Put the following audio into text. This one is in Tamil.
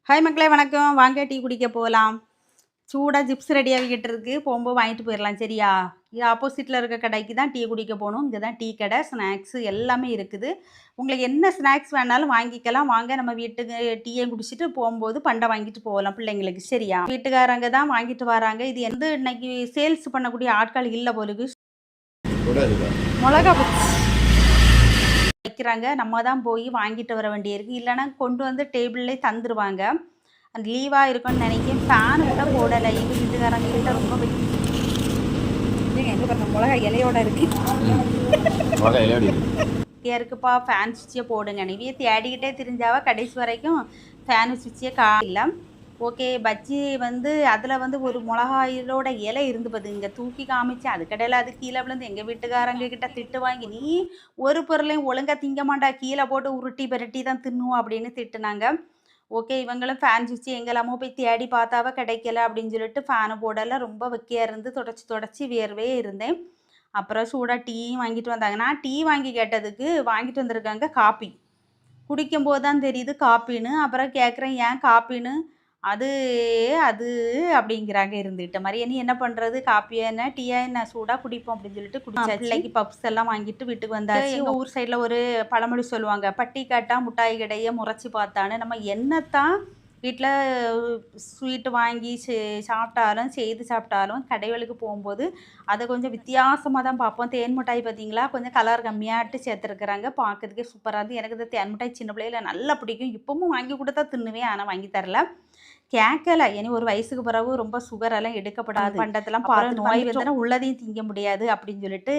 ஹாய் மக்களே வணக்கம். வாங்க டீ குடிக்க போலாம். சூடா சிப்ஸ் ரெடி ஆகிக்கிட்டு இருக்கு. போம்போது வாங்கிட்டு போயிரலாம் சரியா? இது ஆப்போசிட்ல இருக்க கடைக்கு தான் டீ குடிக்க போணும். இங்க தான் டீ கடை, ஸ்நாக்ஸ் எல்லாமே இருக்குது. உங்களுக்கு என்ன ஸ்நாக்ஸ் வேணாலும் வாங்கிக்கலாம். வாங்க நம்ம வீட்டுக்கு டீயும் குடிச்சிட்டு போம்போது பண்டம் வாங்கிட்டு போகலாம் பிள்ளைங்களுக்கு சரியா? வீட்டுக்காரங்க தான் வாங்கிட்டு வராங்க. இது எந்த இன்னைக்கு சேல்ஸ் பண்ணக்கூடிய ஆட்கள் இல்ல போலுக்கு. மொளகா பஜ்ஜி வைக்கிறாங்க. நம்ம தான் போய் வாங்கிட்டு வர வேண்டியிருக்கு. இல்லன்னா கொண்டு வந்து டேபிள்லே தந்துருவாங்க. அந்த லீவா இருக்கும்னு நினைக்கிறேன். ஃபேன் கூட போடலை. எங்கள் வீட்டுக்காரங்க கிட்ட ரொம்ப ஏங்க எங்கே பாருங்க மிளகா இலையோட இருக்கு. இருக்குப்பா ஃபேன் சுவிட்சை போடுங்க. நிவிய தேடிக்கிட்டே தெரிஞ்சாவா கடைசி வரைக்கும் ஃபேன் சுவிட்சே இல்லை. ஓகே பஜ்ஜி வந்து அதில் வந்து ஒரு மிளகாயிலோட இலை இருந்து இங்கே தூக்கி காமிச்சு அது கடையில் அது கீழே விழுந்து எங்கள் வீட்டுக்காரங்க கிட்ட திட்டு வாங்கி நீ ஒரு பொருளையும் ஒழுங்காக திங்க மாட்டா கீழே போட்டு உருட்டி பெரட்டி தான் தின்னுவோம் அப்படின்னு திட்டுனாங்க. ஓகே இவங்களும் ஃபேன் சுவிட்ச் எங்கெல்லாமோ போய் தேடி பார்த்தாவ கிடைக்கல அப்படின்னு சொல்லிட்டு ஃபேனு போடலை. ரொம்ப வெக்கையாக இருந்து தொடச்சி வேர்வே இருந்தேன். அப்புறம் சூடாக டீயும் வாங்கிட்டு வந்தாங்க. நான் டீ வாங்கி கேட்டதுக்கு வாங்கிட்டு வந்திருக்காங்க காப்பி. குடிக்கும்போது தான் தெரியுது காப்பின்னு. அப்புறம் கேட்குறேன் ஏன் காப்பின்னு. அது அது அப்படிங்கிறாங்க இருந்துகிட்ட மாதிரி. நீ என்ன பண்ணுறது காப்பியா என்ன டீயா என்ன சூடாக குடிப்போம் அப்படின்னு சொல்லிட்டு குடிச்சாச்சு. பிள்ளைக்கு பப்ஸ் எல்லாம் வாங்கிட்டு வீட்டுக்கு வந்தாச்சு. எங்கள் ஊர் சைடில் ஒரு பழமொழி சொல்லுவாங்க, பட்டி காட்டா முட்டாய் கடையை முறைச்சி பார்த்தான்னு. நம்ம என்னத்தான் வீட்டில் ஸ்வீட்டு வாங்கி சாப்பிட்டாலும் செய்து சாப்பிட்டாலும் கடைகளுக்கு போகும்போது அதை கொஞ்சம் வித்தியாசமாக தான் பார்ப்போம். தேன் மிட்டாய் பார்த்தீங்களா கொஞ்சம் கலர் கம்மியாட்டு சேர்த்துருக்குறாங்க. பார்க்கறதுக்கே சூப்பராக இருந்து. எனக்கு இந்த தேன் மிட்டாய் சின்ன பிள்ளையில நல்லா பிடிக்கும். இப்பவும் வாங்கி கொடுத்தா தின்னுவேன், ஆனால் வாங்கி தரல. கேட்கல. இனி ஒரு வயசுக்கு பிறகு ரொம்ப சுகரெல்லாம் எடுக்கப்படாது. பண்டத்தெல்லாம் பார்த்து நோய் வந்தனா உள்ளதையும் திங்க முடியாது அப்படின்னு சொல்லிட்டு